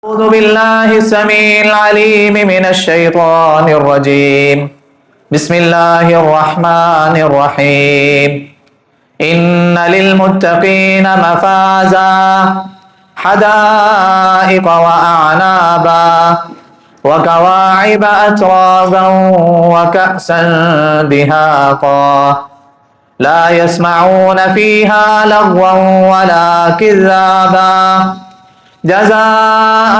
أعوذ بالله السميع العليم من الشيطان الرجيم. بسم الله الرحمن الرحيم. إن للمتقين مفازا حدائق وأعنابا وكواعب أترابا وكأسا دهاقا لا يسمعون فيها لغوا ولا كذابا جزاء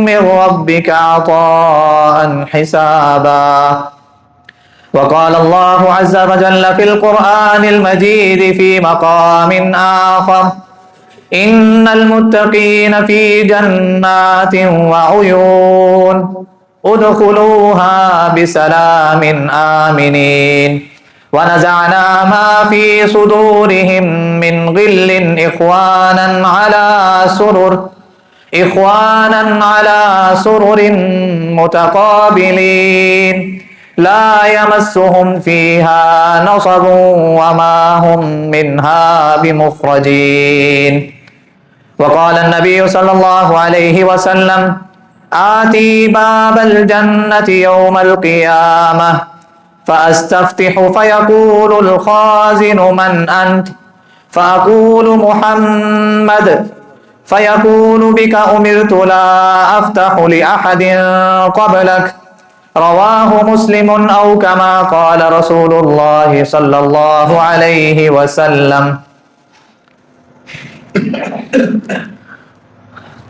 من ربك عطاء حسابا. وقال الله عز وجل في القرآن المجيد في مقام آخر إن المتقين في جنات وعيون ادخلوها بسلام آمنين ونزعنا ما في صدورهم من غل إخوانا على سرر متقابلين لا يمسهم فيها نصب وما هم منها بمخرجين. وقال النبي صلى الله عليه وسلم آتي باب الجنة يوم القيامة فأستفتح فيقول الخازن من أنت فأقول محمد فيقول بك أمرت لا أفتح لأحد قبلك رواه مسلم أو كما قال رسول الله صلى الله عليه وسلم.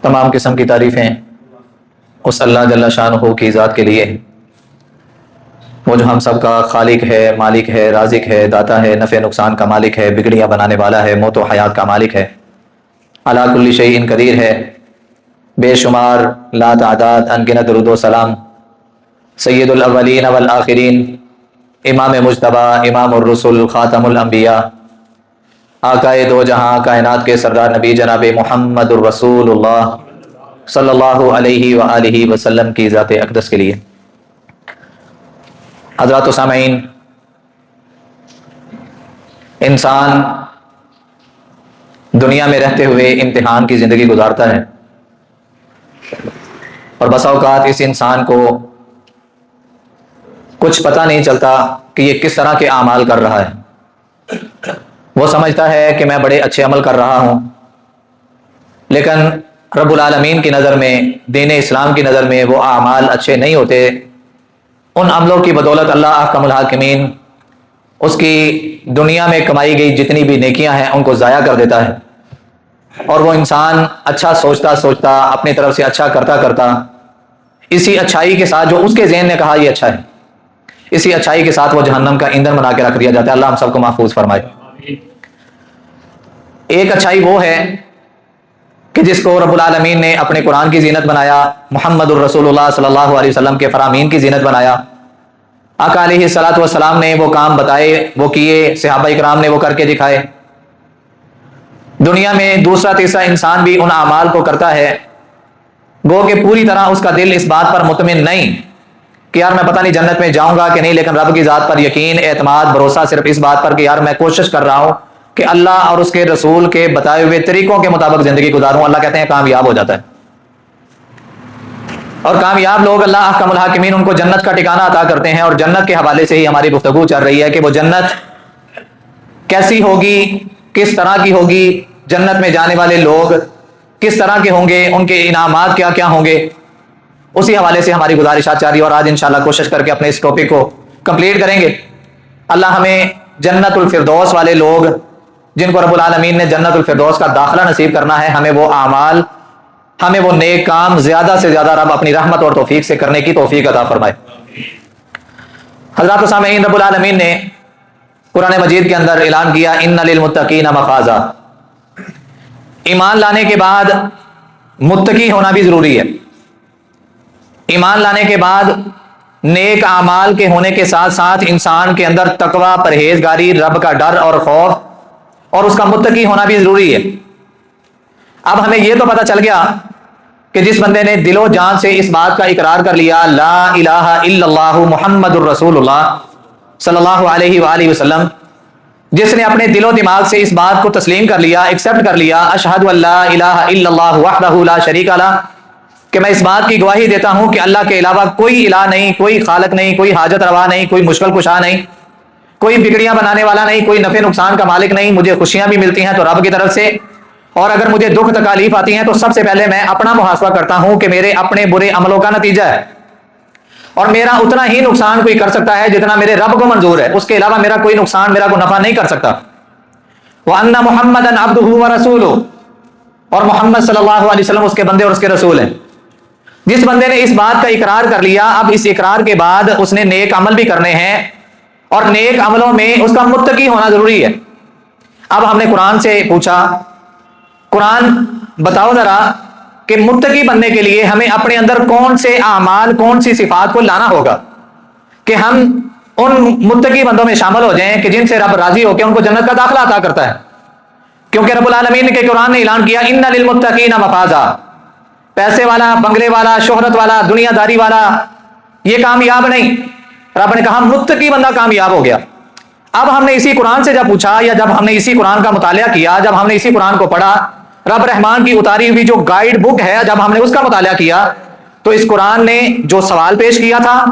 تمام قسم کی تعریفیں اس اللہ جل شانہ کی ذات کے لیے، وہ جو ہم سب کا خالق ہے، مالک ہے، رازق ہے، داتا ہے، نفع نقصان کا مالک ہے، بگڑیاں بنانے والا ہے، موت و حیات کا مالک ہے، علی کل شیء قدیر ہے، بے شمار لا تعداد انگنت درود و سلام سید الاولین والآخرین، امام مجتبی، امام الرسل، خاتم الانبیاء، آقائے دو جہاں کائنات کے سردار نبی جناب محمد الرسول اللہ صلی اللہ علیہ وآلہ وسلم کی ذات اقدس کے لیے. حضرات و سامعین، انسان دنیا میں رہتے ہوئے امتحان کی زندگی گزارتا ہے، اور بسا اوقات اس انسان کو کچھ پتہ نہیں چلتا کہ یہ کس طرح کے اعمال کر رہا ہے. وہ سمجھتا ہے کہ میں بڑے اچھے عمل کر رہا ہوں، لیکن رب العالمین کی نظر میں، دین اسلام کی نظر میں وہ اعمال اچھے نہیں ہوتے. ان عملوں کی بدولت اللہ احکم الحاکمین اس کی دنیا میں کمائی گئی جتنی بھی نیکیاں ہیں ان کو ضائع کر دیتا ہے، اور وہ انسان اچھا سوچتا سوچتا، اپنی طرف سے اچھا کرتا کرتا، اسی اچھائی کے ساتھ جو اس کے ذہن نے کہا یہ اچھا ہے، اسی اچھائی کے ساتھ وہ جہنم کا ایندھن بنا کے رکھ دیا جاتا ہے. اللہ ہم سب کو محفوظ فرمائے. ایک اچھائی وہ ہے کہ جس کو رب العالمین نے اپنے قرآن کی زینت بنایا، محمد الرسول اللہ صلی اللہ علیہ وسلم کے فرامین کی زینت بنایا. آقا علیہ الصلوۃ والسلام نے وہ کام بتائے، وہ کیے، صحابہ اکرام نے وہ کر کے دکھائے. دنیا میں دوسرا تیسرا انسان بھی ان اعمال کو کرتا ہے، گو کہ پوری طرح اس کا دل اس بات پر مطمئن نہیں کہ یار میں پتہ نہیں جنت میں جاؤں گا کہ نہیں، لیکن رب کی ذات پر یقین، اعتماد، بھروسہ صرف اس بات پر کہ یار میں کوشش کر رہا ہوں کہ اللہ اور اس کے رسول کے بتائے ہوئے طریقوں کے مطابق زندگی گزاروں. اللہ کہتے ہیں کامیاب ہو جاتا ہے. اور کامیاب لوگ اللہ احکم الحاکمین ان کو جنت کا ٹھکانہ عطا کرتے ہیں. اور جنت کے حوالے سے ہی ہماری گفتگو چل رہی ہے کہ وہ جنت کیسی ہوگی، کس طرح کی ہوگی، جنت میں جانے والے لوگ کس طرح کے ہوں گے، ان کے انعامات کیا کیا ہوں گے. اسی حوالے سے ہماری گزارشات جاری، اور آج انشاءاللہ کوشش کر کے اپنے اس ٹاپک کو کمپلیٹ کریں گے. اللہ ہمیں جنت الفردوس والے لوگ جن کو رب العالمین نے جنت الفردوس کا داخلہ نصیب کرنا ہے، ہمیں وہ اعمال، ہمیں وہ نیک کام زیادہ سے زیادہ رب اپنی رحمت اور توفیق سے کرنے کی توفیق عطا فرمائے. حضرات سامعین، رب العالمین نے قرآن مجید کے اندر اعلان کیا ان للمتقین مفازا. ایمان لانے کے بعد متقی ہونا بھی ضروری ہے. ایمان لانے کے بعد نیک اعمال کے ہونے کے ساتھ ساتھ انسان کے اندر تقوی، پرہیزگاری، رب کا ڈر اور خوف اور اس کا متقی ہونا بھی ضروری ہے. اب ہمیں یہ تو پتہ چل گیا کہ جس بندے نے دل و جان سے اس بات کا اقرار کر لیا لا الہ الا اللہ محمد الرسول اللہ صلی اللہ علیہ وآلہ وسلم، جس نے اپنے دل و دماغ سے اس بات کو تسلیم کر لیا، ایکسپٹ کر لیا، اشہد ان لا الہ الا اللہ وحدہ لا شریک لہ کہ میں اس بات کی گواہی دیتا ہوں کہ اللہ کے علاوہ کوئی الہ نہیں، کوئی خالق نہیں، کوئی حاجت روا نہیں، کوئی مشکل کشا نہیں، کوئی بگڑیاں بنانے والا نہیں، کوئی نفع نقصان کا مالک نہیں. مجھے خوشیاں بھی ملتی ہیں تو رب کی طرف سے، اور اگر مجھے دکھ تکالیف آتی ہیں تو سب سے پہلے میں اپنا محاسبہ کرتا ہوں کہ میرے اپنے برے عملوں کا نتیجہ ہے، اور میرا اتنا ہی نقصان کوئی کر سکتا ہے جتنا میرے رب کو منظور ہے، اس کے علاوہ میرا کوئی نقصان، میرا کوئی نفع نہیں کر سکتا. وَأَنَّ مُحَمَّدًا عَبْدُهُ وَرَسُولُهُ، اور محمد صلی اللہ علیہ وسلم اس کے بندے اور اس کے رسول ہیں. جس بندے نے اس بات کا اقرار کر لیا، اب اس اقرار کے بعد اس نے نیک عمل بھی کرنے ہیں، اور نیک عملوں میں اس کا متقی ہونا ضروری ہے. اب ہم نے قرآن سے پوچھا، قرآن بتاؤ ذرا کہ متقی بننے کے لیے ہمیں اپنے اندر کون سے اعمال، کون سی صفات کو لانا ہوگا کہ ہم ان متقی بندوں میں شامل ہو جائیں کہ جن سے رب راضی ہو کے ان کو جنت کا داخلہ عطا کرتا ہے. کیونکہ رب العالمین کے قرآن نے اعلان کیا ان للمتقین مفازا، پیسے والا، بنگلے والا، شہرت والا، دنیا داری والا یہ کامیاب نہیں. رب نے کہا متقی بندہ کامیاب ہو گیا. اب ہم نے اسی قرآن سے جب پوچھا، یا جب ہم نے اسی قرآن کا مطالعہ کیا، جب ہم نے اسی قرآن کو پڑھا، رب رحمان کی اتاری ہوئی جو گائیڈ بک ہے، جب ہم نے اس کا مطالعہ کیا تو اس قرآن نے جو سوال پیش کیا تھا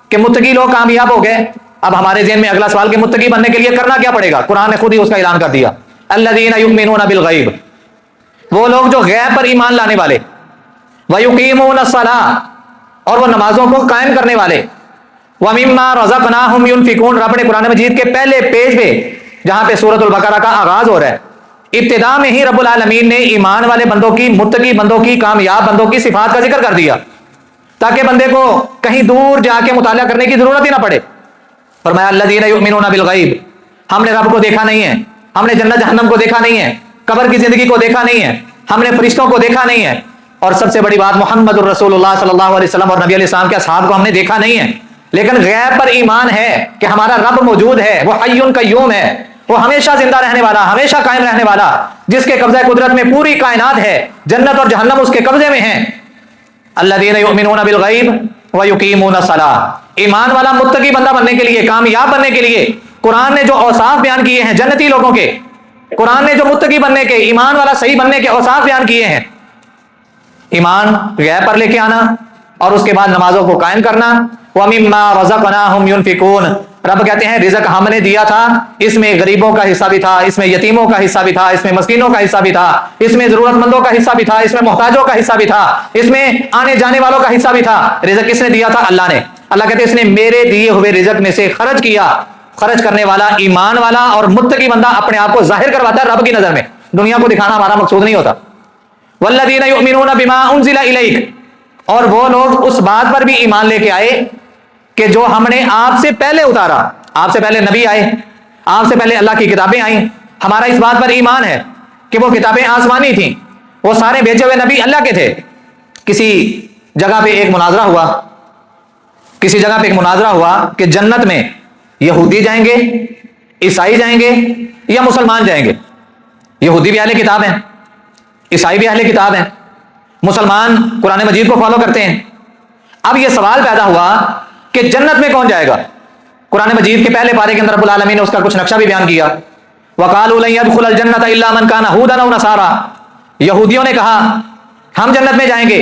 کہ متقی لوگ کامیاب ہو گئے، اب ہمارے ذہن میں اگلا سوال کہ متقی بننے کے لیے کرنا کیا پڑے گا. قرآن نے خود ہی اس کا اعلان کر دیا، الذین یؤمنون بالغیب، وہ لوگ جو غیب پر ایمان لانے والے، وَيُقِيمُونَ الصَّلَاةَ، اور وہ نمازوں کو قائم کرنے والے، وَمِمَّا رَزَقْنَاهُمْ يُنْفِقُونَ. رب نے قرآن مجید کے پہلے پیج پہ جہاں پہ سورۃ البقرہ کا آغاز ہو رہا ہے، ابتدا میں ہی رب العالمین نے ایمان والے بندوں کی، متقی بندوں کی، کامیاب بندوں کی صفات کا ذکر کر دیا تاکہ بندے کو کہیں دور جا کے مطالعہ کرنے کی ضرورت ہی نہ پڑے. فرمایا الذین یؤمنون بالغیب، ہم نے رب کو دیکھا نہیں ہے، ہم نے جنت جہنم کو دیکھا نہیں ہے، قبر کی زندگی کو دیکھا نہیں ہے، ہم نے فرشتوں کو دیکھا نہیں ہے، اور سب سے بڑی بات محمد الرسول اللہ صلی اللہ علیہ وسلم اور نبی علیہ السلام کے اصحاب کو ہم نے دیکھا نہیں ہے، لیکن غیب پر ایمان ہے کہ ہمارا رب موجود ہے، وہ حی قیوم ہے، وہ ہمیشہ زندہ رہنے والا، ہمیشہ قائم رہنے والا، جس کے قبضہ قدرت میں پوری کائنات ہے، جنت اور جہنم اس کے قبضے میں ہیں. الذین یؤمنون بالغیب ویقیمون الصلاۃ. ایمان والا متقی بندہ بننے کے لیے، کامیاب بننے کے لیے قرآن نے جو اوصاف بیان کیے ہیں جنتی لوگوں کے، قرآن نے جو متقی بننے کے، ایمان والا صحیح بننے کے اوصاف بیان کیے ہیں، ایمان غیب پر لے کے آنا، اور اس کے بعد نمازوں کو قائم کرنا، وَمِمَّا رَزَقْنَاهُمْ يُنْفِقُونَ. رب کہتے ہیں رزق ہم نے دیا تھا، اس میں غریبوں کا حصہ بھی تھا، اس میں یتیموں کا حصہ بھی تھا، اس میں مسکینوں کا حصہ بھی تھا، اس میں ضرورت مندوں کا حصہ بھی تھا، اس میں محتاجوں کا حصہ بھی تھا، اس میں آنے جانے والوں کا حصہ بھی تھا. رزق کس نے دیا تھا؟ اللہ نے. اللہ کہتے ہیں اس نے میرے دیے ہوئے رزق میں سے خرچ کیا. خرچ کرنے والا ایمان والا اور متقی بندہ اپنے آپ کو ظاہر کرواتا ہے رب کی نظر میں، دنیا کو دکھانا ہمارا مقصود نہیں ہوتا. والذین یؤمنون بما انزل الیک، اور وہ لوگ اس بات پر بھی ایمان لے کے آئے کہ جو ہم نے آپ سے پہلے اتارا. آپ سے پہلے نبی آئے، آپ سے پہلے اللہ کی کتابیں آئیں، ہمارا اس بات پر ایمان ہے کہ وہ کتابیں آسمانی تھیں، وہ سارے بھیجے ہوئے نبی اللہ کے تھے. کسی جگہ پہ ایک مناظرہ ہوا، کسی جگہ پہ ایک مناظرہ ہوا کہ جنت میں یہودی جائیں گے، عیسائی جائیں گے یا مسلمان جائیں گے. یہودی بھی اہل کتاب ہیں، عیسائی بھی اہل کتاب ہیں، مسلمان قرآن مجید کو فالو کرتے ہیں. اب یہ سوال پیدا ہوا کہ جنت میں کون جائے گا. قرآن مجید کے پہلے پارے کے اندر رب العالمین نے اس کا کچھ نقشہ بھی بیان کیا. وَقَالُوا لَن يَدْخُلَ الْجَنَّةَ إِلَّا مَنْ كَانَ هُودًا أَوْ نَصَارَىٰ. یہودیوں نے کہا ہم جنت میں جائیں گے،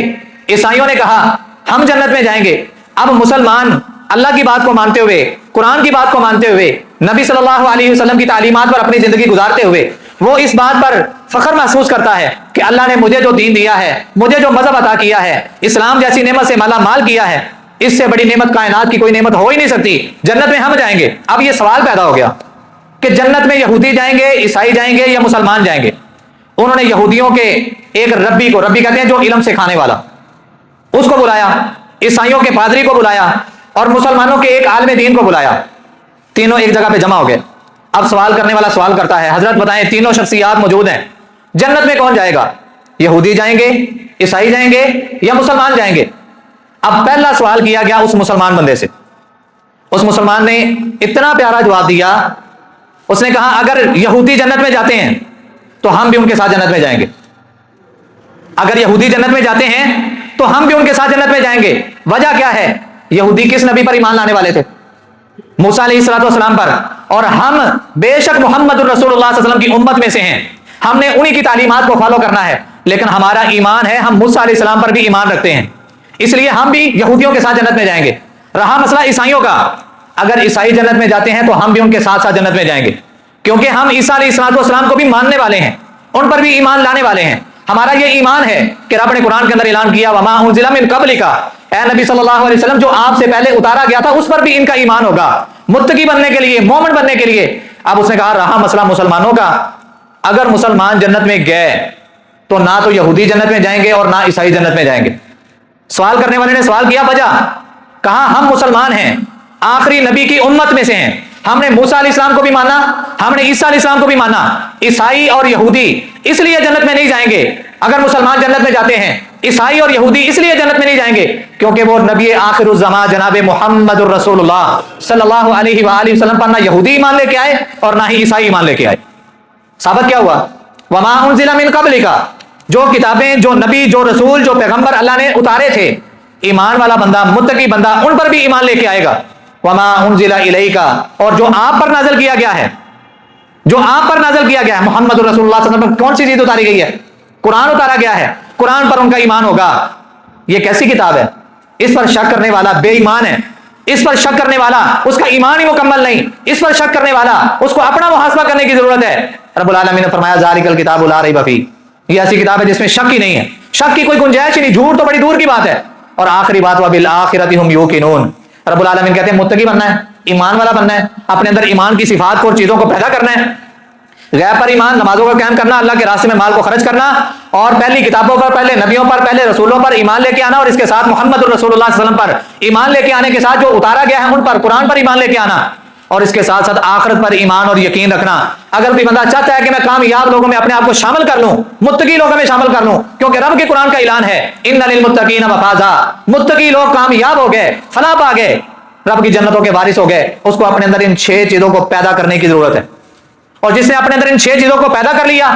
عیسائیوں نے کہا ہم جنت میں جائیں گے. اب مسلمان اللہ کی بات کو مانتے ہوئے، قرآن کی بات کو مانتے ہوئے، نبی صلی اللہ علیہ وسلم کی تعلیمات پر اپنی زندگی گزارتے ہوئے وہ اس بات پر فخر محسوس کرتا ہے کہ اللہ نے مجھے جو دین دیا ہے، مجھے جو مذہب عطا کیا ہے، اسلام جیسی نعمت سے مالا مال کیا ہے، اس سے بڑی نعمت کائنات کی کوئی نعمت ہو ہی نہیں سکتی، جنت میں ہم جائیں گے. اب یہ سوال پیدا ہو گیا کہ جنت میں یہودی جائیں گے، عیسائی جائیں گے یا مسلمان جائیں گے. انہوں نے یہودیوں کے ایک ربی کو، ربی کہتے ہیں جو علم سکھانے والا، اس کو بلایا، عیسائیوں کے پادری کو بلایا اور مسلمانوں کے ایک عالم دین کو بلایا. تینوں ایک جگہ پہ جمع ہو گئے. اب سوال کرنے والا سوال کرتا ہے حضرت بتائیں تینوں شخصیات موجود ہیں، جنت میں کون جائے گا؟ یہودی جائیں گے، عیسائی جائیں گے یا مسلمان جائیں گے؟ اب پہلا سوال کیا گیا اس مسلمان بندے سے. اس مسلمان نے اتنا پیارا جواب دیا، اس نے کہا اگر یہودی جنت میں جاتے ہیں تو ہم بھی ان کے ساتھ جنت میں جائیں گے. اگر یہودی جنت میں جاتے ہیں تو ہم بھی ان کے ساتھ جنت میں جائیں گے. وجہ کیا ہے؟ یہودی کس نبی پر ایمان لانے والے تھے؟ موسیٰ علیہ السلام پر. اور ہم بے شک محمد الرسول اللہ صلی اللہ علیہ وسلم کی امت میں سے ہیں، ہم نے انہی کی تعلیمات کو فالو کرنا ہے. لیکن ہمارا ایمان ہے، ہم موسیٰ علیہ السلام پر بھی ایمان رکھتے ہیں، اس لیے ہم بھی یہودیوں کے ساتھ جنت میں جائیں گے۔ رہا مسئلہ عیسائیوں کا، اگر عیسائی جنت میں جاتے ہیں تو ہم بھی ان کے ساتھ ساتھ جنت میں جائیں گے، کیونکہ ہم عیسیٰ علیہ السلام کو بھی ماننے والے ہیں، ان پر بھی ایمان لانے والے ہیں۔ ہمارا یہ ایمان ہے کہ رب نے قرآن کے اندر اعلان کیا وما انزل من قبلک، اے نبی صلی اللہ علیہ وسلم جو آپ سے پہلے اتارا گیا تھا اس پر بھی ان کا ایمان ہوگا، متقی بننے کے لیے، مومن بننے کے لیے۔ اب اس نے کہا رہا مسئلہ مسلمانوں کا، اگر مسلمان جنت میں گئے تو نہ تو یہودی جنت میں جائیں گے اور نہ عیسائی جنت میں جائیں گے۔ سوال کرنے والے نے سوال کیا وجہ، کہا ہم مسلمان ہیں، آخری نبی کی امت میں سے ہیں، ہم نے موسیٰ علیہ السلام کو بھی مانا، ہم نے عیسیٰ علیہ السلام کو بھی مانا، عیسائی اور یہودی اس لیے جنت میں نہیں جائیں گے۔ اگر مسلمان جنت میں جاتے ہیں، عیسائی اور یہودی اس لیے جنت میں نہیں جائیں گے کیونکہ وہ نبی آخر الزمان جناب محمد الرسول اللہ صلی اللہ علیہ وآلہ وسلم پر نہ یہودی ایمان لے کے آئے اور نہ ہی عیسائی ایمان لے کے آئے۔ ثابت کیا ہوا؟ وما انزل من قبلک، جو کتابیں، جو نبی، جو رسول، جو پیغمبر اللہ نے اتارے تھے، ایمان والا بندہ، متقی بندہ ان پر بھی ایمان لے کے آئے گا۔ وما انزل الیک، اور جو آپ پر نازل کیا گیا ہے، جو آپ پر نازل کیا گیا ہے، محمد رسول اللہ صلی اللہ علیہ وسلم پر کون سی چیز اتاری گئی ہے؟ قرآن اتارا گیا ہے، قرآن پر ان کا ایمان ہوگا۔ یہ کیسی کتاب ہے؟ اس پر شک کرنے والا بے ایمان ہے، اس پر شک کرنے والا اس کا ایمان ہی مکمل نہیں، اس پر شک کرنے والا اس کو اپنا محاسبہ کرنے کی ضرورت ہے۔ رب العالمین نے فرمایا ذالک الکتاب لا ریب فیہ، یہ ایسی کتاب ہے جس میں شک ہی نہیں ہے، شک کی کوئی گنجائش ہی نہیں، جھوٹ تو بڑی دور کی بات ہے۔ اور آخری بات وبالآخرۃ ہم یوقنون، رب العالمین کہتے ہیں متقی بننا ہے، ایمان والا بننا ہے، اپنے اندر ایمان کی صفات کو اور چیزوں کو پیدا کرنا ہے، غیب پر ایمان، نمازوں کا قیام کرنا، اللہ کے راستے میں مال کو خرچ کرنا، اور پہلی کتابوں پر، پہلے نبیوں پر، پہلے رسولوں پر ایمان لے کے آنا، اور اس کے ساتھ محمد الرسول اللہ صلی اللہ علیہ وسلم پر ایمان لے کے آنے کے ساتھ جو اتارا گیا ہے ان پر، قرآن پر ایمان لے کے آنا، اور اس کے ساتھ ساتھ آخرت پر ایمان اور یقین رکھنا۔ اگر کوئی بندہ چاہتا ہے کہ میں کامیاب لوگوں میں اپنے آپ کو شامل کر لوں، متقی لوگوں میں شامل کر لوں، کیونکہ رب کے قرآن کا اعلان ہے ان للمتقین مفازا، متقی لوگ کامیاب ہو گئے، فلاح پا گئے، رب کی جنتوں کے وارث ہو گئے۔ اس کو اپنے اندر ان 6 چیزوں کو پیدا کرنے کی ضرورت ہے، اور جس نے اپنے اندر ان 6 چیزوں کو پیدا کر لیا،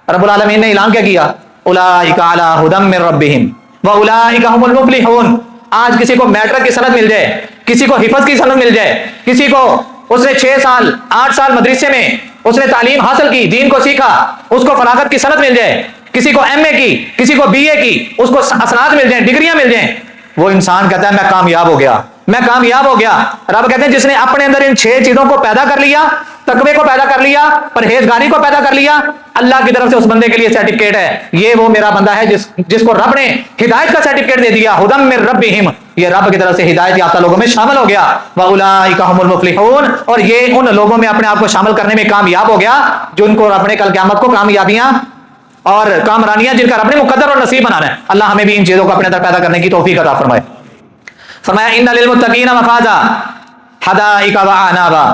رب العالمین نے اعلان کیا کیا اولئک علی ھدی من ربہم واولئک ھم المفلحون۔ آج کسی کو میٹرک کی سند مل جائے، کسی کو حفظ کی سند مل جائے، کسی کو اس نے 6 سال 8 سال مدرسے میں اس نے تعلیم حاصل کی، دین کو سیکھا، اس کو فراغت کی سند مل جائے، کسی کو ایم اے کی، کسی کو بی اے کی، اس کو اسناد مل جائیں، ڈگریاں مل جائیں، وہ انسان کہتا ہے میں کامیاب ہو گیا، میں کامیاب ہو گیا۔ رب کہتے ہیں جس نے اپنے اندر ان 6 چیزوں کو پیدا کر لیا، تقوی کو پیدا کر لیا، پرہیزگاری کو پیدا کر لیا، اللہ کی طرف سے اس بندے کے لیے سرٹیفکیٹ ہے، یہ وہ میرا بندہ ہے جس کو رب نے ہدایت کا سرٹیفکیٹ دے دیا، ھدی من ربہم، یہ رب کی طرف سے ہدایت یافتہ لوگوں میں شامل ہو گیا، واولئک ھم المفلحون، اور یہ ان لوگوں میں اپنے آپ کو شامل کرنے میں کامیاب ہو گیا جن کو رب نے کل قیامت کو کامیابیاں اور کامرانیاں جن کا رب نے مقدر اور نصیب بنانا ہے۔ اللہ ہمیں بھی ان چیزوں کو اپنے اندر پیدا کرنے کی توفیق عطا فرمائے۔ فرمایا ان للمتقین مفازا حدائق واعنابا،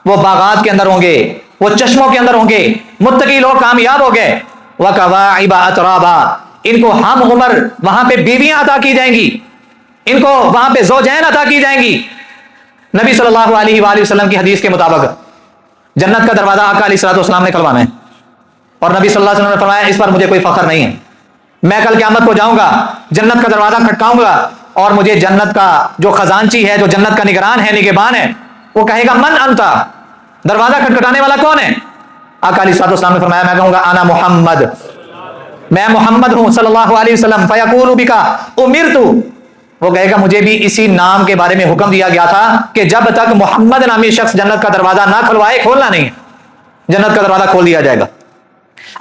وہ باغات کے اندر ہوں گے، وہ چشموں کے اندر ہوں گے، متقی لوگ کامیاب ہو گئے۔ وکواعب اترابا، ان کو ہم عمر وہاں پہ بیویاں عطا کی جائیں گی، ان کو وہاں پہ زوجین عطا کی جائیں گی۔ نبی صلی اللہ علیہ وآلہ وسلم کی حدیث کے مطابق جنت کا دروازہ آقا علیہ الصلوۃ والسلام نے کھلوانا ہے، اور نبی صلی اللہ علیہ وسلم نے فرمایا اس پر مجھے کوئی فخر نہیں ہے، میں کل قیامت کو جاؤں گا، جنت کا دروازہ کھٹکاؤں گا، اور مجھے جنت کا جو خزانچی ہے، جو جنت کا نگران ہے، نگہبان ہے، وہ کہے گا من انتا، دروازہ کھٹکھٹانے والا کون ہے؟ آقا علیہ الصلوۃ والسلام نے فرمایا میں کہوں گا انا محمد، میں محمد ہوں صلی اللہ علیہ وسلم، فیقول بک امرت، وہ کہے گا مجھے بھی اسی نام کے بارے میں حکم دیا گیا تھا کہ جب تک محمد نامی شخص جنت کا دروازہ نہ کھلوائے کھولنا نہیں، جنت کا دروازہ کھول دیا جائے گا۔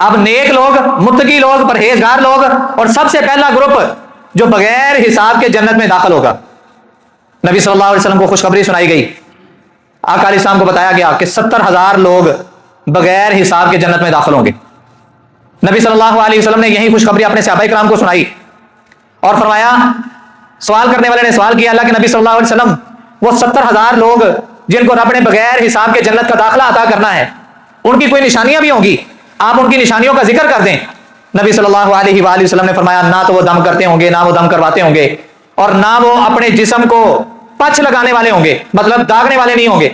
اب نیک لوگ، متقی لوگ، پرہیزگار لوگ، اور سب سے پہلا گروپ جو بغیر حساب کے جنت میں داخل ہوگا، نبی صلی اللہ علیہ وسلم کو خوشخبری سنائی گئی، آقا علیہ السلام کو بتایا گیا کہ 70,000 لوگ بغیر حساب کے جنت میں داخل ہوں گے۔ نبی صلی اللہ علیہ وسلم نے یہی خوشخبری اپنے صحابہ کرام کو سنائی اور فرمایا، سوال کرنے والے نے سوال کیا اللہ کے نبی صلی اللہ علیہ وسلم، وہ 70,000 لوگ جن کو رب نے بغیر حساب کے جنت کا داخلہ عطا کرنا ہے، ان کی کوئی نشانیاں بھی ہوں گی، آپ ان کی نشانیوں کا ذکر کر دیں۔ نبی صلی اللہ علیہ وآلہ وسلم نے فرمایا نہ تو وہ دم کرتے ہوں گے، نہ وہ دم کرواتے ہوں گے، اور نہ وہ اپنے جسم کو پچھ لگانے والے ہوں گے، مطلب داغنے والے نہیں ہوں گے۔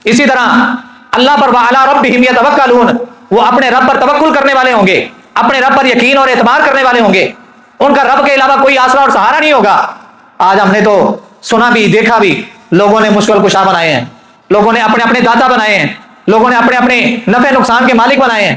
اسی طرح اللہ پر وعلی ربہم یتوکلون، وہ اپنے رب پر توکل کرنے والے ہوں گے، اپنے رب پر یقین اور اعتبار کرنے والے ہوں گے، ان کا رب کے علاوہ کوئی آسرا اور سہارا نہیں ہوگا۔ آج ہم نے تو سنا بھی دیکھا بھی، لوگوں نے مشکل کشا بنائے ہیں، لوگوں نے اپنے اپنے داتا بنائے ہیں، لوگوں نے اپنے اپنے نفع نقصان کے مالک بنائے ہیں،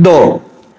2।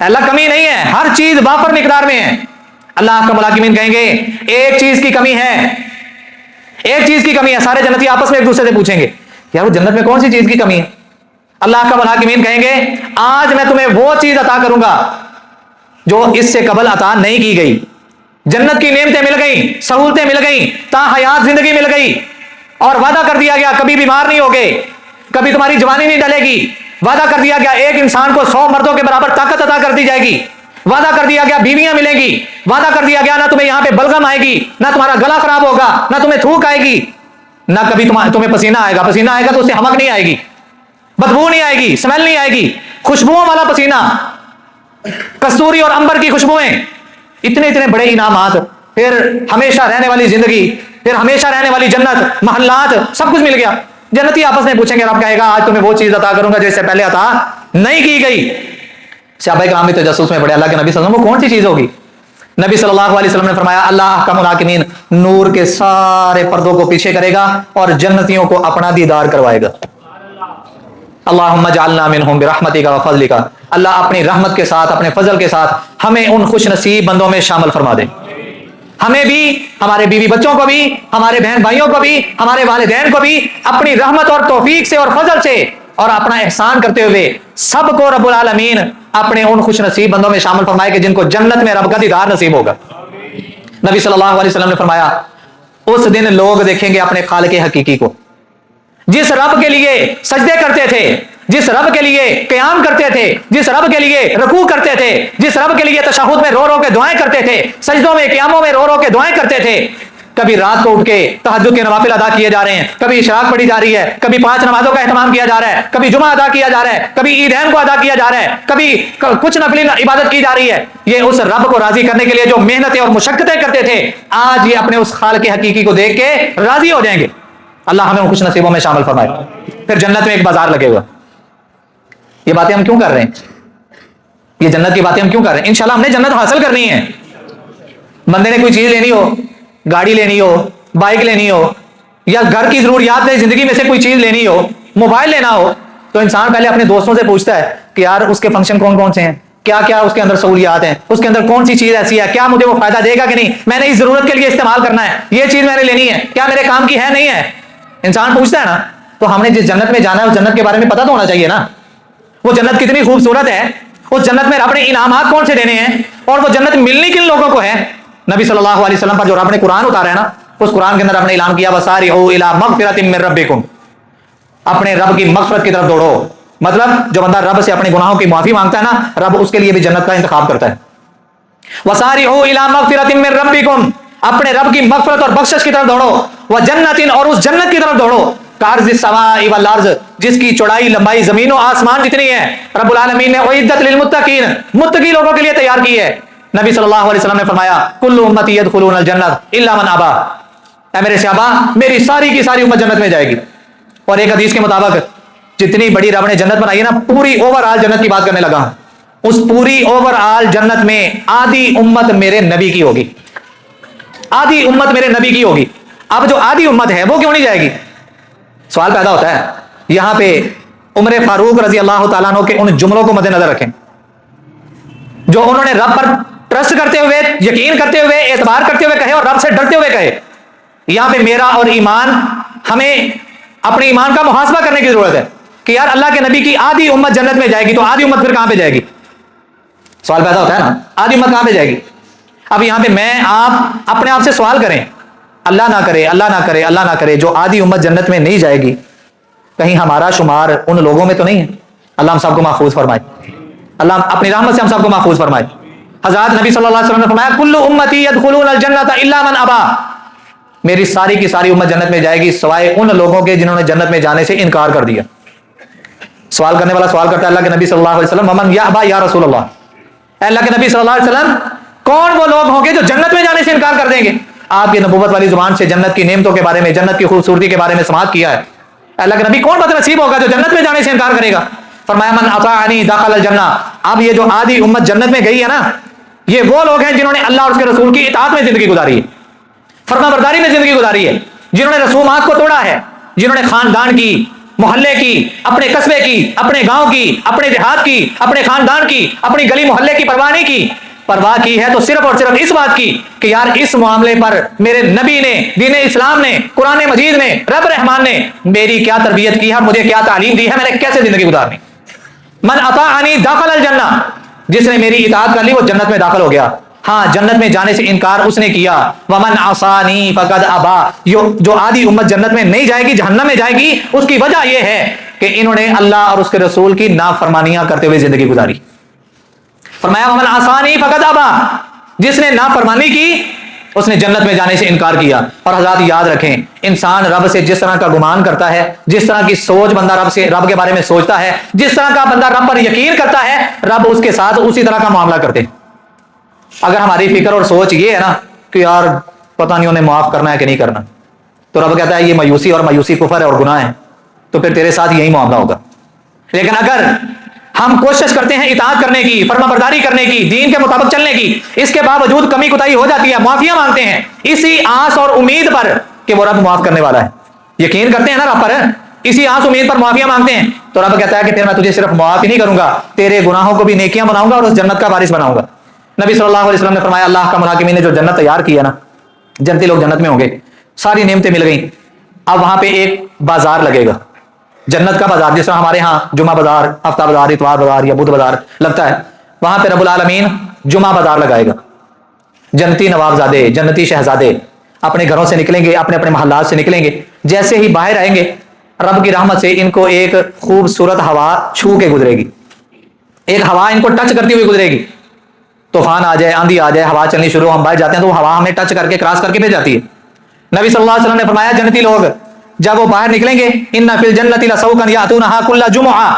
اللہ کمی نہیں ہے، ہر چیز وافر مقدار میں ہے. اللہ کا ملاکمین کہیں گے ایک چیز کی کمی ہے، ایک چیز کی کمی ہے. سارے جنتی آپس میں ایک دوسرے سے پوچھیں گے یار وہ جنت میں کون سی چیز کی کمی ہے؟ اللہ کا ملاکمین کہیں گے آج میں تمہیں وہ چیز عطا کروں گا جو اس سے قبل عطا نہیں کی گئی. جنت کی نعمتیں مل گئیں، سہولتیں مل گئیں، تا حیات زندگی مل گئی، اور وعدہ کر دیا گیا کبھی بیمار نہیں ہوگے، کبھی تمہاری جوانی نہیں ڈلے گی. وعدہ کر دیا گیا ایک انسان کو 100 مردوں کے برابر طاقت عطا کر دی جائے گی. وعدہ کر دیا گیا بیویاں ملیں گی. وعدہ کر دیا گیا نہ تمہیں یہاں پہ بلغم آئے گی، نہ تمہارا گلا خراب ہوگا، نہ تمہیں تھوک آئے گی، نہ کبھی تمہیں پسینہ آئے گا. پسینہ آئے گا تو اس سے حمک نہیں آئے گی، بدبو نہیں آئے گی، اسمیل نہیں آئے گی. خوشبوؤں والا پسینہ، کستوری اور عنبر کی خوشبوئیں، اتنے اتنے بڑے انعامات، پھر ہمیشہ رہنے والی زندگی، پھر ہمیشہ رہنے والی جنت، محلات، سب کچھ مل گیا. جنتی آپس میں پوچھیں گے، رب کہے گا آج تمہیں وہ چیز عطا کروں گا جو اس سے پہلے عطا نہیں کی گئی. صحابہ کرام بھی تجسس میں پڑے اللہ کے نبی صلی اللہ علیہ وسلم وہ کون سی چیز ہوگی؟ نبی صلی اللہ علیہ وسلم نے فرمایا اللہ احکم الحاکمین نور کے سارے پردوں کو پیچھے کرے گا اور جنتیوں کو اپنا دیدار کروائے گا. اللہم اجعلنا منہم برحمتک و فضلک، اللہ اپنی رحمت کے ساتھ اپنے فضل کے ساتھ ہمیں ان خوش نصیب بندوں میں شامل فرما دے. ہمیں بھی، ہمارے بیوی بچوں کو بھی، ہمارے بہن بھائیوں کو بھی، ہمارے والدین کو بھی اپنی رحمت اور توفیق سے اور فضل سے اور اپنا احسان کرتے ہوئے سب کو رب العالمین اپنے ان خوش نصیب بندوں میں شامل فرمائے کہ جن کو جنت میں رب کا دیدار نصیب ہوگا. نبی صلی اللہ علیہ وسلم نے فرمایا اس دن لوگ دیکھیں گے اپنے خالق حقیقی کو، جس رب کے لیے سجدے کرتے تھے، جس رب کے لیے قیام کرتے تھے، جس رب کے لیے رکوع کرتے تھے، جس رب کے لیے تشہد میں رو رو کے دعائیں کرتے تھے، سجدوں میں قیاموں میں رو رو کے دعائیں کرتے تھے. کبھی رات کو اٹھ کے تہجد کے نوافل ادا کیے جا رہے ہیں، کبھی اشراق پڑھی جا رہی ہے، کبھی 5 نمازوں کا اہتمام کیا جا رہا ہے، کبھی جمعہ ادا کیا جا رہا ہے، کبھی عیدین کو ادا کیا جا رہا ہے، کبھی کچھ نفلی عبادت کی جا رہی ہے. یہ اس رب کو راضی کرنے کے لیے جو محنتیں اور مشقتیں کرتے تھے آج یہ اپنے اس خالق حقیقی کو دیکھ کے راضی ہو جائیں گے. اللہ ہمیں ان خوش نصیبوں میں شامل فرمائے. پھر جنت میں ایک بازار لگے ہوا. یہ باتیں ہم کیوں کر رہے ہیں؟ یہ جنت کی باتیں ہم کیوں کر رہے ہیں؟ انشاءاللہ ہم نے جنت حاصل کرنی ہے. بندے نے کوئی چیز لینی ہو، گاڑی لینی ہو، بائک لینی ہو، یا گھر کی ضروریات میں زندگی میں سے کوئی چیز لینی ہو، موبائل لینا ہو، تو انسان پہلے اپنے دوستوں سے پوچھتا ہے کہ یار اس کے فنکشن کون کون سے ہیں، کیا کیا اس کے اندر سہولیات ہیں، اس کے اندر کون سی چیز ایسی ہے، کیا مجھے وہ فائدہ دے گا کہ نہیں، میں نے اس ضرورت کے لیے استعمال کرنا ہے، یہ چیز میں نے لینی ہے، کیا میرے کام کی ہے نہیں ہے. انسان پوچھتا ہے نا. تو ہم نے جس جنت میں جانا ہے اس جنت کے بارے میں پتہ تو ہونا چاہیے نا. وہ جنت کتنی خوبصورت ہے، اس جنت میں رب نے انعامات کون سے دینے ہیں، اور وہ جنت ملنی کن لوگوں کو ہے. نبی صلی اللہ علیہ وسلم پر جو رب نے قرآن اتارا ہے نا، اس قرآن کے اندر رب نے اعلان کیا وَسَارِعُوا إِلَىٰ مَغْفِرَةٍ مِّن رَبِّكُمْ، اپنے رب کی مغفرت کی طرف دوڑو. مطلب جو بندہ رب سے اپنے گناہوں کی معافی مانگتا ہے نا، رب اس کے لیے بھی جنت کا انتخاب کرتا ہے. وَسَارِعُوا إِلَىٰ مَغْفِرَةٍ مِّن رَبِّكُمْ، اپنے رب کی مغفرت اور بخشش کی طرف دوڑو. وَجَنَّةٍ، اور اس جنت کی طرف دوڑو. کارز السماء والارض، جس کی چوڑائی لمبائی زمین و آسمان جتنی ہے. رب العالمین نے اعدت للمتقین، متقی لوگوں کے لیے تیار کی ہے. نبی صلی اللہ علیہ وسلم نے فرمایا کل امتی یدخلون الجنت الا من ابا، اے میرے صحابہ میری ساری کی ساری امت جنت میں جائے گی. اور ایک حدیث کے مطابق جتنی بڑی رب نے جنت بنائی ہے نا، پوری اوور آل جنت کی بات کرنے لگا ہوں. اس پوری اوور آل جنت میں آدھی امت میرے نبی کی ہوگی، آدھی امت میرے نبی کی ہوگی. اب جو آدھی امت ہے وہ کیوں نہیں جائے گی؟ سوال پیدا ہوتا ہے. یہاں پہ عمر فاروق رضی اللہ تعالیٰ عنہ کے ان جملوں کو مد نظر رکھیں جو انہوں نے رب پر ٹرسٹ کرتے ہوئے، یقین کرتے ہوئے، اعتبار کرتے ہوئے کہے اور رب سے ڈرتے ہوئے کہے. یہاں پہ میرا اور ایمان، ہمیں اپنے ایمان کا محاسبہ کرنے کی ضرورت ہے کہ یار اللہ کے نبی کی آدھی امت جنت میں جائے گی تو آدھی امت پھر کہاں پہ جائے گی؟ سوال پیدا ہوتا ہے نا، آدھی امت کہاں پہ جائے گی؟ اب یہاں پہ میں آپ اپنے آپ سے سوال کریں، اللہ نہ کرے، اللہ نہ کرے، اللہ نہ کرے، جو آدھی امت جنت میں نہیں جائے گی، کہیں ہمارا شمار ان لوگوں میں تو نہیں ہے؟ اللہ ہم سب کو محفوظ فرمائے، اللہ اپنی رحمت سے ہم سب کو محفوظ فرمائے. حضرات نبی صلی اللہ علیہ وسلم نے فرمایا کل امتی یدخلون الجنت الا من ابا، میری ساری کی ساری امت جنت میں جائے گی سوائے ان لوگوں کے جنہوں نے جنت میں جانے سے انکار کر دیا. سوال کرنے والا سوال کرتا ہے اللہ کے نبی صلی اللہ علیہ وسلم ومن یابا یا رسول اللہ، اے اللہ کے نبی صلی اللہ علیہ وسلم کون وہ لوگ ہوں گے جو جنت میں جانے سے انکار کر دیں گے؟ آپ کی نبوت والی زبان سے جنت کی نعمتوں کے بارے میں، جنت کی خوبصورتی کے بارے میں سماعت کیا ہے. اللہ کے نبی کون بد نصیب ہوگا جو جنت میں جانے سے انکار کرے گا؟ فرمایا من اطاعنی دخل الجنہ. اب یہ جو آدھی امت جنت میں گئی ہے نا، یہ وہ لوگ ہیں جنہوں نے اللہ اور اس کے رسول کی اطاعت میں زندگی گزاری ہے، فرما برداری میں زندگی گزاری ہے، جنہوں نے رسومات کو توڑا ہے، جنہوں نے خاندان کی محلے کی, اپنے قصبے کی, اپنے گاؤں کی, اپنے دیہات کی, اپنے خاندان کی, اپنی گلی محلے کی پرواہ نہیں کی. پرواہ کی ہے تو صرف اور صرف اس بات کی کہ یار اس معاملے پر میرے نبی نے, دین اسلام نے, قرآن مجید نے, رب رحمان نے میری کیا تربیت کی ہے, مجھے کیا تعلیم دی ہے, میں نے کیسے زندگی گزارنی. من اطاعنی دخل الجنہ, جس نے میری اطاعت کر لی وہ جنت میں داخل ہو گیا. ہاں, جنت میں جانے سے انکار اس نے کیا. ومن عصانی فقد ابا, جو آدھی امت جنت میں نہیں جائے گی, جہنم میں جائے گی, اس کی وجہ یہ ہے کہ انہوں نے اللہ اور اس کے رسول کی نافرمانیاں کرتے ہوئے زندگی گزاری. فرمایا ومن عصانی فقد ابا, جس نے نافرمانی کی اس نے جنت میں جانے سے انکار کیا. اور حضرات یاد رکھیں, انسان رب سے جس طرح کا گمان کرتا ہے, جس طرح کی سوچ بندہ رب کے بارے میں سوچتا ہے, جس طرح کا بندہ رب پر یقین کرتا ہے, رب اس کے ساتھ اسی طرح کا معاملہ کرتے ہیں. اگر ہماری فکر اور سوچ یہ ہے نا کہ یار پتہ نہیں انہیں معاف کرنا ہے کہ نہیں کرنا, تو رب کہتا ہے یہ مایوسی, اور مایوسی کفر ہے اور گناہ ہے, تو پھر تیرے ساتھ یہی معاملہ ہوگا. لیکن اگر ہم کوشش کرتے ہیں اطاعت کرنے کی, فرما برداری کرنے کی, دین کے مطابق چلنے کی, اس کے باوجود کمی کوتاہی ہو جاتی ہے, معافیاں مانگتے ہیں اسی آس اور امید پر کہ وہ رب معاف کرنے والا ہے, یقین کرتے ہیں نا رب پر, اسی آس امید پر معافیاں مانگتے ہیں, تو رب کہتا ہے کہ پھر میں تجھے صرف معاف ہی نہیں کروں گا, تیرے گناہوں کو بھی نیکیاں بناؤں گا اور اس جنت کا وارث بناؤں گا. نبی صلی اللہ علیہ وسلم نے فرمایا اللہ کا محاکمین نے جو جنت تیار کی ہے نا, جنتی لوگ جنت میں ہوں گے, ساری نعمتیں مل گئیں, اب وہاں پہ ایک بازار لگے گا, جنت کا بازار, جس طرح ہمارے ہاں جمعہ بازار, ہفتہ بازار, اتوار بازار یا بدھ بازار لگتا ہے, وہاں پہ رب العالمین جمعہ بازار لگائے گا. جنتی نوابزادے, جنتی شہزادے اپنے گھروں سے نکلیں گے, اپنے اپنے محلات سے نکلیں گے, جیسے ہی باہر آئیں گے رب کی رحمت سے ان کو ایک خوبصورت ہوا چھو کے گزرے گی, ایک ہوا ان کو ٹچ کرتی ہوئی گزرے گی. طوفان آ جائے, آندھی آ جائے, ہوا چلنی شروع, ہم باہر جاتے ہیں تو وہ ہوا ہمیں ٹچ کر کے کراس کر کے بھیج جاتی ہے. نبی صلی اللہ علیہ وسلم نے فرمایا جنتی لوگ جب وہ باہر نکلیں گے, ان فی الجنۃ لسوقا یاتونھا کل جمعہ,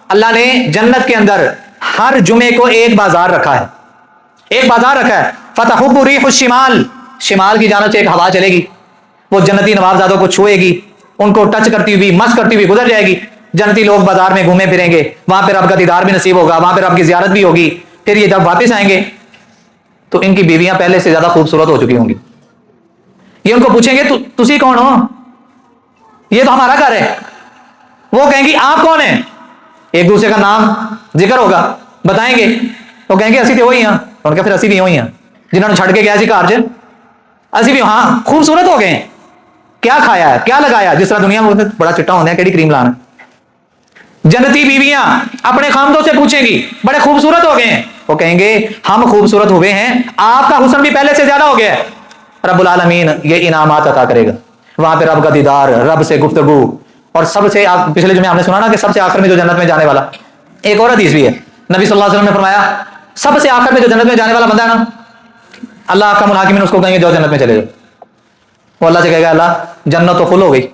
اللہ نے جنت کے اندر ہر جمعے کو ایک بازار رکھا ہے, ایک بازار رکھا ہے. فتحب ریح الشمال, شمال کی جانب سے ایک ہوا چلے گی, وہ جنتی نوابزادوں کو چھوئے گی, ان کو ٹچ کرتی ہوئی, مس کرتی ہوئی گزر جائے گی. جنتی لوگ بازار میں گھومے پھریں گے, وہاں پہ رب کا دیدار بھی نصیب ہوگا, وہاں پہ رب کی زیارت بھی ہوگی. پھر یہ جب واپس آئیں گے تو ان کی بیویاں پہلے سے زیادہ خوبصورت ہو چکی ہوں گی. یہ ان کو پوچھیں گے تسی کون ہو, یہ تو ہمارا گھر ہے. وہ کہیں گی آپ کون ہیں, ایک دوسرے کا نام ذکر ہوگا, بتائیں گے, وہ کہیں گے اسی تو وہی ہیں. ان کا پھر اسی بھی وہی ہیں جنہوں نے چھڑ کے گیا سی گھر چ, اسی بھی ہاں خوبصورت ہو گئے ہیں. کیا کھایا ہے, کیا لگایا, جس طرح دنیا میں بڑا چٹا ہونا ہے, کیڑی کریم لانا. جنتی بیویاں اپنے خامدوں سے پوچھیں گی بڑے خوبصورت ہو گئے ہیں, وہ کہیں گے ہم خوبصورت ہوئے ہیں, آپ کا حسن بھی پہلے سے زیادہ ہو گیا ہے. رب العالمین یہ انعامات عطا کرے گا, وہاں پہ رب کا دیدار, رب سے گفتگو, اور سب سے پچھلے جمعے ہم نے سنا نا کہ سب سے آخر میں جو جنت میں جانے والا, ایک اور حدیث بھی ہے, نبی صلی اللہ علیہ وسلم نے فرمایا سب سے آخر میں جو جنت میں جانے والا بندہ ہے نا, اللہ کا منحاکمین اس کو کہیں گے جو جنت میں چلے جاؤ. وہ اللہ سے کہے گا اللہ جنت تو فل ہو گئی,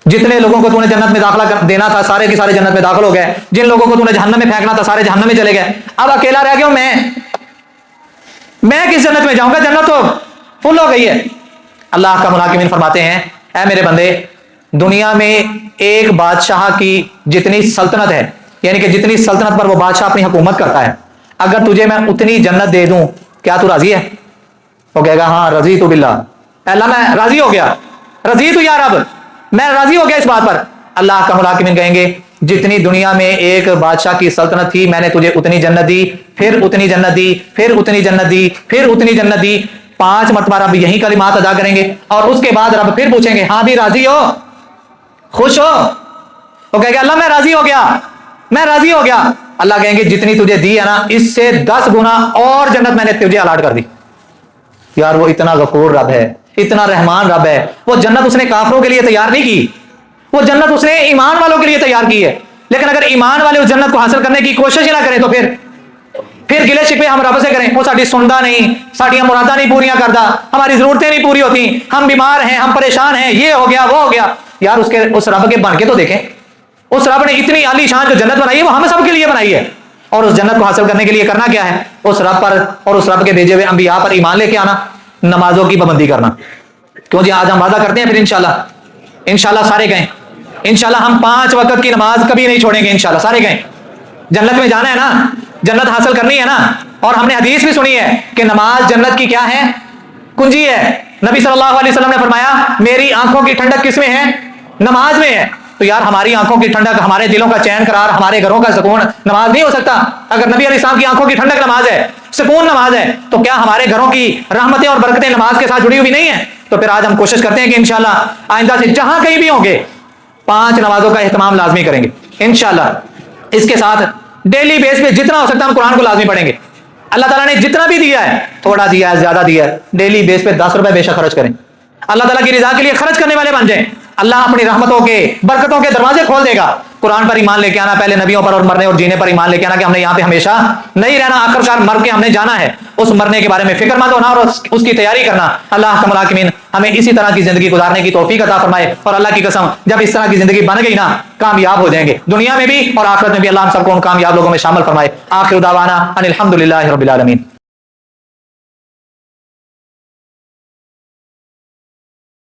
جتنے لوگوں کو تو نے جنت میں داخلہ دینا تھا سارے کے سارے جنت میں داخل ہو گئے, جن لوگوں کو تو نے جہنم میں پھینکنا تھا سارے جہنم میں چلے گئے, اب اکیلا رہ گیا ہوں میں کس جنت میں جاؤں گا, جنت تو فل ہو گئی ہے. اللہ کا منحاکمین فرماتے ہیں اے میرے بندے, دنیا میں ایک بادشاہ کی جتنی سلطنت ہے, یعنی کہ جتنی سلطنت پر وہ بادشاہ اپنی حکومت کرتا ہے, اگر تجھے میں اتنی جنت دے دوں کیا تو راضی ہے؟ وہ کہے گا ہاں رضی تو باللہ, اللہ میں راضی ہو گیا, رضی تو یا رب, میں راضی ہو گیا اس بات پر. اللہ کا منحاکمین کہیں گے جتنی دنیا میں ایک بادشاہ کی سلطنت تھی میں نے تجھے اتنی جنت دی, پھر اتنی جنت دی, پھر اتنی جنت دی, پھر اتنی جنت دی. 5 مرتبہ رب یہی کلمات ادا کریں گے, اور اس کے بعد رب پھر پوچھیں گے ہاں بھی راضی ہو, خوش ہو؟ وہ کہے گا اللہ میں راضی ہو گیا, میں راضی ہو گیا. اللہ کہیں گے جتنی تجھے دی ہے نا اس سے 10 گنا اور جنت میں نے تجھے الاٹ کر دی. یار وہ اتنا غفور رب ہے, اتنا رحمان رب ہے, وہ جنت اس نے کافروں کے لیے تیار نہیں کی, وہ جنت اس نے ایمان والوں کے لیے تیار کی ہے. لیکن اگر ایمان والے اس جنت کو حاصل کرنے کی کوشش ہی نہ کریں تو پھر گلے شکوے ہم رب سے کریں, وہ ساڈی سندا نہیں, ساڈیاں مراداں نہیں پوریاں کردا, ہماری ضرورتیں نہیں پوری ہوتی, ہم بیمار ہیں, ہم پریشان ہیں, یہ ہو گیا وہ ہو گیا. یار اس رب کے بن کے تو دیکھیں, اس رب نے اتنی عالی شان جو جنت بنائی ہے وہ ہم سب کے لیے بنائی ہے, اور اس جنت کو حاصل کرنے کے لیے کرنا کیا ہے؟ اس رب پر اور اس رب کے بھیجے ہوئے انبیاء پر ایمان لے کے آنا, نمازوں کی پابندی کرنا. کیوں جی آج ہم وعدہ کرتے ہیں پھر انشاءاللہ سارے گئے, انشاءاللہ ہم 5 وقت کی نماز کبھی نہیں چھوڑیں گے, انشاءاللہ سارے گئے. جنت میں جانا ہے نا, جنت حاصل کرنی ہے نا, اور ہم نے حدیث بھی سنی ہے کہ نماز جنت کی کیا ہے, کنجی ہے. نبی صلی اللہ علیہ وسلم نے فرمایا میری آنکھوں کی ٹھنڈک کس میں ہے؟ نماز میں ہے. تو یار ہماری آنکھوں کی ٹھنڈک، ہمارے دلوں کا چین قرار، ہمارے گھروں کا سکون نماز نہیں ہو سکتا؟ اگر نبی علیہ السلام کی آنکھوں کی ٹھنڈک نماز ہے، سکون نماز ہے، تو کیا ہمارے گھروں کی رحمتیں اور برکتیں نماز کے ساتھ جڑی ہوئی نہیں ہیں؟ تو پھر آج ہم کوشش کرتے ہیں کہ انشاءاللہ آئندہ سے جہاں کہیں بھی ہوں گے 5 نمازوں کا اہتمام لازمی کریں گے انشاءاللہ۔ اس کے ساتھ ڈیلی بیس پہ جتنا ہو سکتا ہے ہم قرآن کو لازمی پڑھیں گے۔ اللہ تعالیٰ نے جتنا بھی دیا ہے، تھوڑا دیا ہے زیادہ دیا ہے، ڈیلی بیس پہ 10 روپے بے شک خرچ کریں، اللہ تعالیٰ کی رضا کے لیے خرچ کرنے والے بن جائیں، اللہ اپنی رحمتوں کے برکتوں کے دروازے کھول دے گا۔ قرآن پر ایمان لے کے آنا، پہلے نبیوں پر اور مرنے اور جینے پر ایمان لے کے آنا کہ ہم نے یہاں پہ ہمیشہ نہیں رہنا، آخرکار مر کے ہم نے جانا ہے، اس مرنے کے بارے میں فکر مند ہونا اور اس کی تیاری کرنا۔ اللہ احکم الحاکمین ہمیں اسی طرح کی زندگی گزارنے کی توفیق عطا فرمائے، اور اللہ کی قسم جب اس طرح کی زندگی بن گئی نا، کامیاب ہو جائیں گے دنیا میں بھی اور آخرت میں بھی۔ اللہ ہم سب کو ان کامیاب لوگوں میں شامل فرمائے۔ آخر دعوانا ان الحمدللہ رب العالمین۔